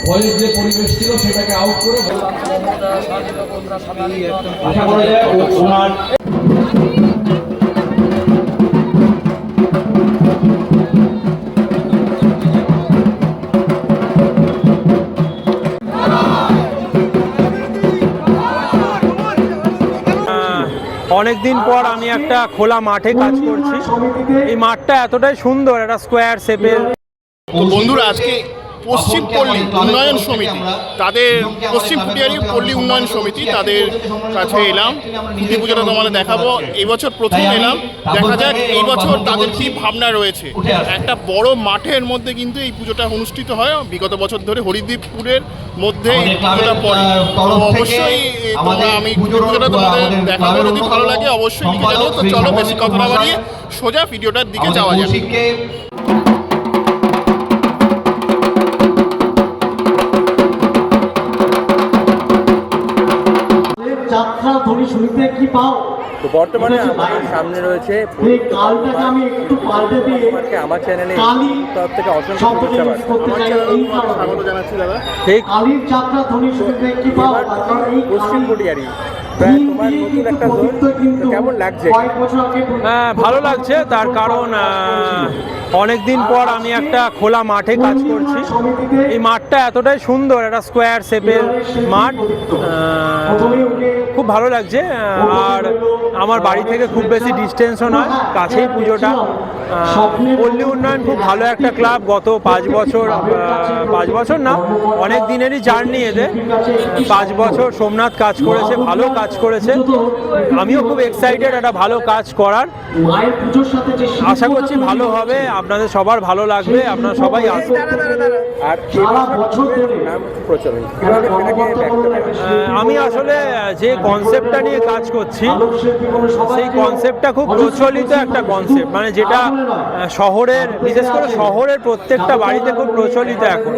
ভয়ের যে পরিবেশ ছিল সেটাকে আউট করে আশা করা যায় ওনার অনেকদিন পর আমি একটা খোলা মাঠে কাজ করছি। এই মাঠটা এতটাই সুন্দর, একটা স্কোয়ার শেপের। তো বন্ধুরা, আজকে পশ্চিম পল্লী উন্নয়ন সমিতি, তাদের পশ্চিম ফুটিয়ারি পল্লী উন্নয়ন সমিতি, তাদের কাছে এলাম। খুঁটি পুজোটা তোমাদের দেখাবো। এই বছর প্রথম এলাম, দেখা যাক এই বছর তাদের কি ভাবনা রয়েছে। একটা বড় মাঠের মধ্যে কিন্তু এই পুজোটা অনুষ্ঠিত হয়। বিগত বছর ধরে হরিদ্বীপপুরের মধ্যে এই পুজোটা পড়ে। তো অবশ্যই আমি পুজোটা তোমাদের দেখাবো। যদি ভালো লাগে অবশ্যই লিখে জানিও। তো চলো বেশি কথা না বাড়িয়ে সোজা ভিডিওটার দিকে যাওয়া যাক। যাত্রা ধ্বনি শুনতে কি পাও? তো বর্তমানে আমাদের সামনে রয়েছে এই কালটাকে আমি একটু পাল্টে দিয়ে আমার চ্যানেলে তরফ থেকে অসংখ্য স্বাগত জানাচ্ছি দাদা। ঠিক কালীর যাত্রা ধ্বনি শুনতে কি পাও? পশ্চিম ফুটিয়ারি তোমার নতুন একটা দল, কেমন লাগছে? হ্যাঁ, ভালো লাগছে। তার কারণ অনেকদিন পর আমি একটা খোলা মাঠে কাজ করছি। এই মাঠটা এতটাই সুন্দর, একটা স্কোয়ার শেপের মাঠ, খুব ভালো লাগছে। আর আমার বাড়ি থেকে খুব বেশি ডিস্টেন্সও নয়, কাছেই পুজোটা। পল্লী উন্নয়ন খুব ভালো একটা ক্লাব। গত 5 বছর না, অনেক দিনেরই জার্নি এদের। 5 বছর সোমনাথ কাজ করেছে, ভালো কাজ করেছে। আমিও খুব এক্সাইটেড একটা ভালো কাজ করার। আশা করছি ভালো হবে, আপনাদের সবার ভালো লাগবে, আপনারা সবাই আসবেন। আর আমি আসলে যে কনসেপ্টটা নিয়ে কাজ করছি, সেই কনসেপ্টটা খুব প্রচলিত একটা কনসেপ্ট, মানে যেটা শহরের, বিশেষ করে শহরের প্রত্যেকটা বাড়িতে খুব প্রচলিত এখন।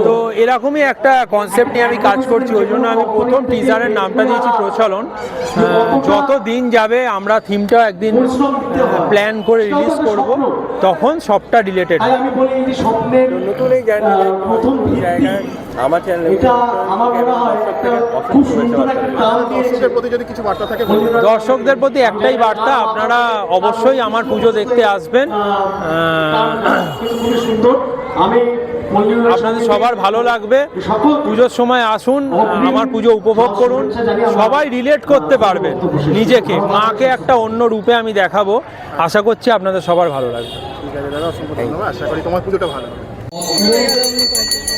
তো এরকমই একটা কনসেপ্ট নিয়ে আমি কাজ করছি। ওই জন্য আমি প্রথম টিজারের নামটা দিয়েছি প্রচলন। যত দিন যাবে আমরা থিমটা একদিন প্ল্যান করে রিলিজ করব, তখন সবটা রিলেটেড। নতুন এই জায়গায় আমার চ্যানেলে দর্শকদের প্রতি একটাই বার্তা, আপনারা অবশ্যই আমার পুজো দেখতে আসবেন। আপনাদের সবার ভালো লাগবে। পুজোর সময় আসুন, আমার পুজো উপভোগ করুন। সবাই রিলেট করতে পারবে নিজেকে, মাকে একটা অন্য রূপে আমি দেখাবো। আশা করছি আপনাদের সবার ভালো লাগবে। ঠিক আছে দাদা, অসংখ্য ধন্যবাদ। আশা করি তোমার পুজোটা ভালো হবে।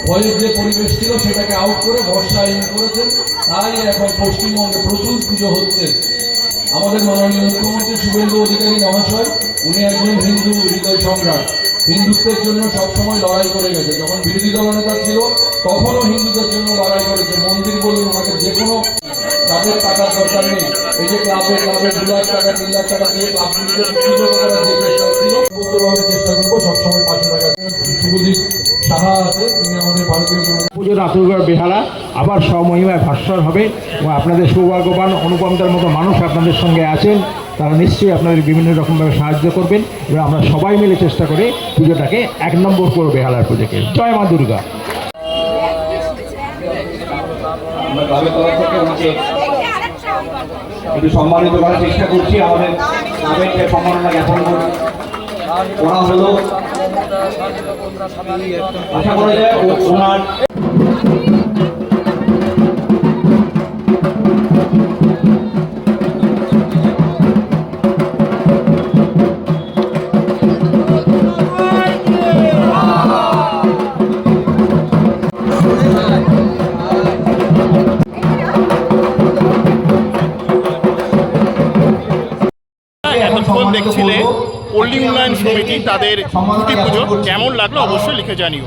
ভয়ের যে পরিবেশ ছিল সেটাকে আউট করে ভরসা ইন করেছেন। তাই এখন পশ্চিমবঙ্গে প্রচুর পুজো হচ্ছে। আমাদের মাননীয় মুখ্যমন্ত্রী শুভেন্দু অধিকারী মহাশয়, উনি একজন হিন্দু হৃদয় সম্রাট। হিন্দুত্বের জন্য সবসময় লড়াই করে গেছে। যখন বিরোধী দলনেতা ছিল তখনও হিন্দুদের জন্য লড়াই করেছে। মন্দির বলুন, ওনাকে যে কোনো ক্লাবের টাকার দরকার নেই। এই যে ক্লাবের 2 লাখ টাকা 3 লাখ টাকা দিয়ে ক্লাবগুলিকে পুজো করার যে চেষ্টা ছিল, সুন্দরভাবে চেষ্টা করবো সবসময় পাশে থাকা। শুভদীপ সাহা আছে, তিনি আমাদের ভারতীয় পুজোর আতুরগড় বেহালা আবার স্বমহিমায় ভাস্বর হবে এবং আপনাদের সৌভাগ্যবান অনুপমদার মতো মানুষ আপনাদের সঙ্গে আছেন। তারা নিশ্চয়ই আপনাদের বিভিন্ন রকমভাবে সাহায্য করবেন এবং আমরা সবাই মিলে চেষ্টা করে পুজোটাকে 1 নম্বর করবো বেহালার পুজোকে। জয় মা দুর্গা। একটু সম্মানিত করার চেষ্টা করছি। আমাদের ক্লাবের সম্মাননা জ্ঞাপন করা হলো। আশা করা যায় ওনার এতক্ষণ দেখছিলে পল্লী উন্নয়ন সমিতি, তাদের খুঁটি পুজো কেমন লাগলো অবশ্যই লিখে জানিও।